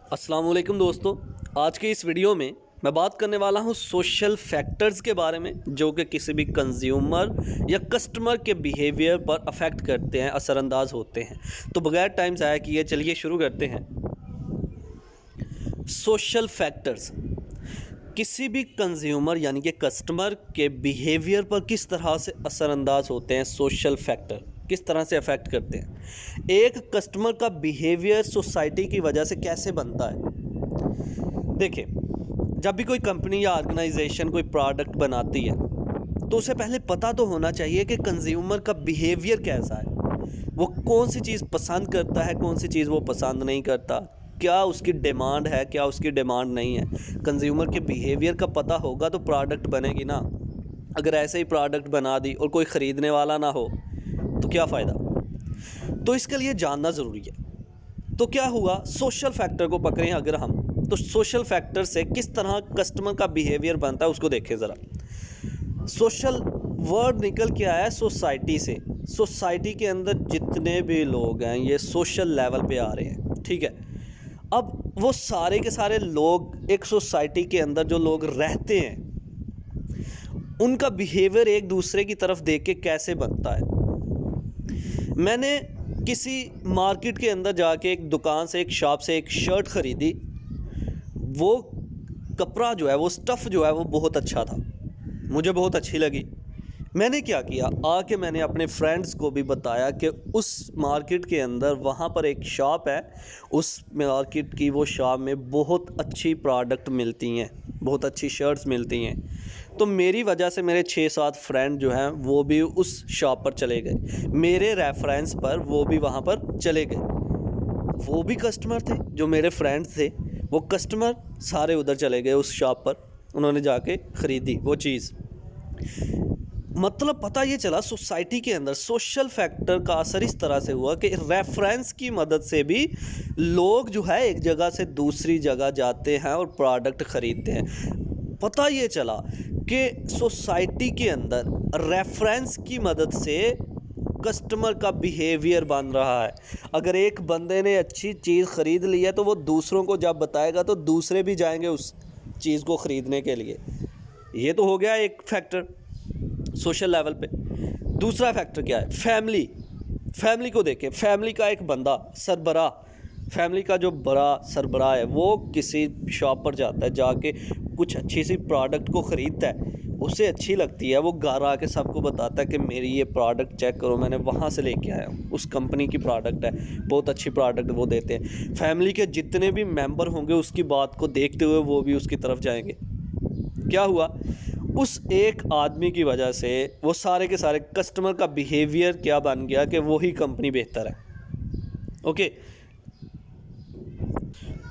अस्सलाम वालेकुम दोस्तों। आज के इस वीडियो में मैं बात करने वाला हूं सोशल फैक्टर्स के बारे में जो कि किसी भी कंज्यूमर या कस्टमर के बिहेवियर पर अफेक्ट करते हैं, असरअंदाज होते हैं। तो बगैर टाइम ज़ाया किए चलिए शुरू करते हैं। सोशल फैक्टर्स किसी भी कंज्यूमर यानी कि कस्टमर के बिहेवियर पर किस तरह से असरअंदाज होते हैं। सोशल फैक्टर किस तरह से अफेक्ट करते हैं। एक कस्टमर का बिहेवियर सोसाइटी की वजह से कैसे बनता है। देखिए, जब भी कोई कंपनी या ऑर्गेनाइजेशन कोई प्रोडक्ट बनाती है तो उसे पहले पता तो होना चाहिए कि कंज्यूमर का बिहेवियर कैसा है, वो कौन सी चीज़ पसंद करता है, कौन सी चीज़ वो पसंद नहीं करता, क्या उसकी डिमांड है, क्या उसकी डिमांड नहीं है। कंज्यूमर के बिहेवियर का पता होगा तो प्रोडक्ट बनेगी ना। अगर ऐसे ही प्रोडक्ट बना दी और कोई ख़रीदने वाला ना हो तो क्या फ़ायदा। तो इसके लिए जानना ज़रूरी है। तो क्या हुआ, सोशल फैक्टर को पकड़ें अगर हम, तो सोशल फैक्टर से किस तरह कस्टमर का बिहेवियर बनता है उसको देखें ज़रा। सोशल वर्ड निकल के आया है सोसाइटी से। सोसाइटी के अंदर जितने भी लोग हैं ये सोशल लेवल पे आ रहे हैं, ठीक है। अब वो सारे के सारे लोग एक सोसाइटी के अंदर जो लोग रहते हैं उनका बिहेवियर एक दूसरे की तरफ देख के कैसे बनता है। मैंने किसी मार्केट के अंदर जाके एक दुकान से, एक शॉप से एक शर्ट ख़रीदी। वो कपड़ा जो है, वो स्टफ़ जो है वो बहुत अच्छा था, मुझे बहुत अच्छी लगी। मैंने क्या किया, आके मैंने अपने फ्रेंड्स को भी बताया कि उस मार्केट के अंदर वहाँ पर एक शॉप है, उस मार्केट की वो शॉप में बहुत अच्छी प्रोडक्ट मिलती हैं, बहुत अच्छी शर्ट्स मिलती हैं। तो मेरी वजह से मेरे 6-7 फ्रेंड जो हैं वो भी उस शॉप पर चले गए, मेरे रेफरेंस पर वो भी वहाँ पर चले गए। वो भी कस्टमर थे जो मेरे फ्रेंड्स थे, वो कस्टमर सारे उधर चले गए उस शॉप पर, उन्होंने जाके ख़रीदी वो चीज़। मतलब पता ये चला सोसाइटी के अंदर सोशल फैक्टर का असर इस तरह से हुआ कि रेफरेंस की मदद से भी लोग जो है एक जगह से दूसरी जगह जाते हैं और प्रोडक्ट ख़रीदते हैं। पता ये चला कि सोसाइटी के अंदर रेफरेंस की मदद से कस्टमर का बिहेवियर बन रहा है। अगर एक बंदे ने अच्छी चीज़ ख़रीद ली है तो वो दूसरों को जब बताएगा तो दूसरे भी जाएंगे उस चीज़ को ख़रीदने के लिए। ये तो हो गया एक फैक्टर सोशल लेवल पे। दूसरा फैक्टर क्या है, फैमिली। फैमिली को देखें, फैमिली का एक बंदा सरबराह, फैमिली का जो बड़ा सरबराह है वो किसी शॉप पर जाता है, जाके कुछ अच्छी सी प्रोडक्ट को ख़रीदता है, उसे अच्छी लगती है, वो घर आके सबको बताता है कि मेरी ये प्रोडक्ट चेक करो, मैंने वहाँ से लेके आया हूँ, उस कंपनी की प्रोडक्ट है, बहुत अच्छी प्रोडक्ट वो देते हैं। फैमिली के जितने भी मेंबर होंगे उसकी बात को देखते हुए वो भी उसकी तरफ जाएंगे। क्या हुआ, उस एक आदमी की वजह से वो सारे के सारे कस्टमर का बिहेवियर क्या बन गया कि वही कंपनी बेहतर है। ओके,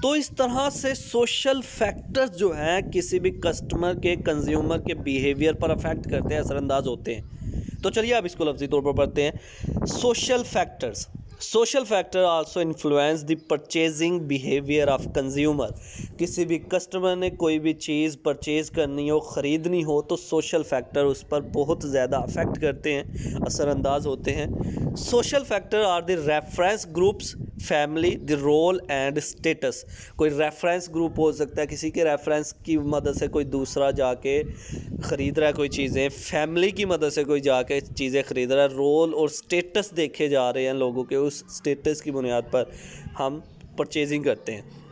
तो इस तरह से सोशल फैक्टर्स जो हैं किसी भी कस्टमर के, कंज्यूमर के बिहेवियर पर अफेक्ट करते हैं, असरअंदाज होते हैं। तो चलिए अब इसको लफ्ज़ी तौर पर पढ़ते हैं। Social factors, social factor also influence the purchasing behaviour of consumer. किसी भी कस्टमर ने कोई भी चीज़ परचेज़ करनी हो, ख़रीदनी हो, तो सोशल फैक्टर उस पर बहुत ज़्यादा अफेक्ट करते हैं, असरअंदाज होते हैं। Social factor are the reference groups, family, the role and status. कोई रेफरेंस ग्रुप हो सकता है, किसी के रेफरेंस की मदद से कोई दूसरा जाके ख़रीद रहा है कोई चीज़ें, फैमिली की मदद से कोई जाके चीज़ें ख़रीद रहा है, रोल और स्टेटस देखे जा रहे हैं लोगों के, उस स्टेटस की बुनियाद पर हम परचेजिंग करते हैं।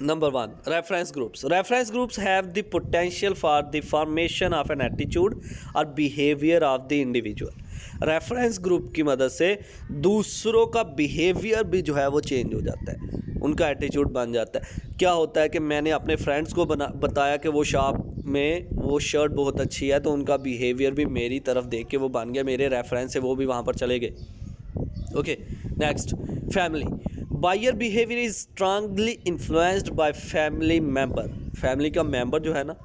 Number 1, reference groups. Reference groups have the potential for the formation of an attitude और behaviour of the individual. Reference group की मदद से दूसरों का बिहेवियर भी जो है वो चेंज हो जाता है, उनका एटीट्यूड बन जाता है। क्या होता है कि मैंने अपने फ्रेंड्स को बताया कि वो शॉप में वो शर्ट बहुत अच्छी है, तो उनका बिहेवियर भी मेरी तरफ देख के वो बन गया, मेरे रेफरेंस से वो भी वहाँ पर चले गए। Okay, next, family. Buyer behaviour is strongly influenced by family member. Family का मेंबर जो है ना,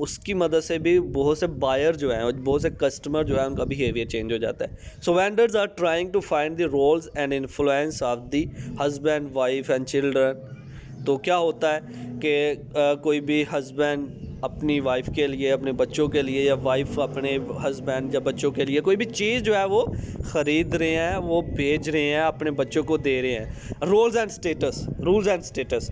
उसकी मदद से भी बहुत से बायर जो हैं, बहुत से कस्टमर जो है, उनका बिहेवियर चेंज हो जाता है। So vendors are trying to find the roles and influence of the husband, wife and children. तो क्या होता है कि कोई भी हस्बैंड अपनी वाइफ के लिए, अपने बच्चों के लिए, या वाइफ अपने हस्बैंड या बच्चों के लिए कोई भी चीज़ जो है वो ख़रीद रहे हैं, वो भेज रहे हैं, अपने बच्चों को दे रहे हैं। Rules and status, rules and status.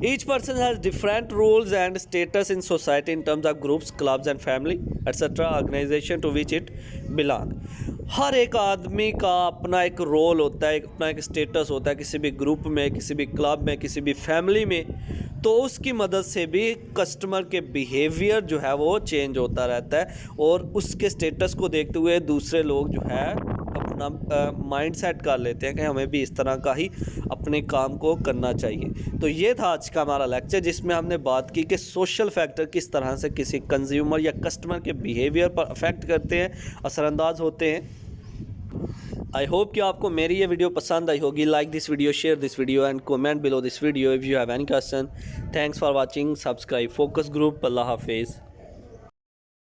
Each person has different roles and status in society in terms of groups, clubs and family, etc. organization to which it belong. हर एक आदमी का अपना एक रोल होता है, अपना एक स्टेटस होता है किसी भी ग्रुप में, किसी भी क्लब में, किसी भी फैमिली में। तो उसकी मदद से भी कस्टमर के बिहेवियर जो है वो चेंज होता रहता है और उसके स्टेटस को देखते हुए दूसरे लोग जो है अपना माइंड सेट कर लेते हैं कि हमें भी इस तरह का ही अपने काम को करना चाहिए। तो ये था आज का हमारा लेक्चर जिसमें हमने बात की कि सोशल फैक्टर किस तरह से किसी कंज्यूमर या कस्टमर के बिहेवियर पर अफेक्ट करते हैं, असरअंदाज होते हैं। आई होप कि आपको मेरी ये वीडियो पसंद आई होगी। Like this video, share this video and comment below this video if you have any question. Thanks for watching. Subscribe focus group. अल्लाह हाफिज़।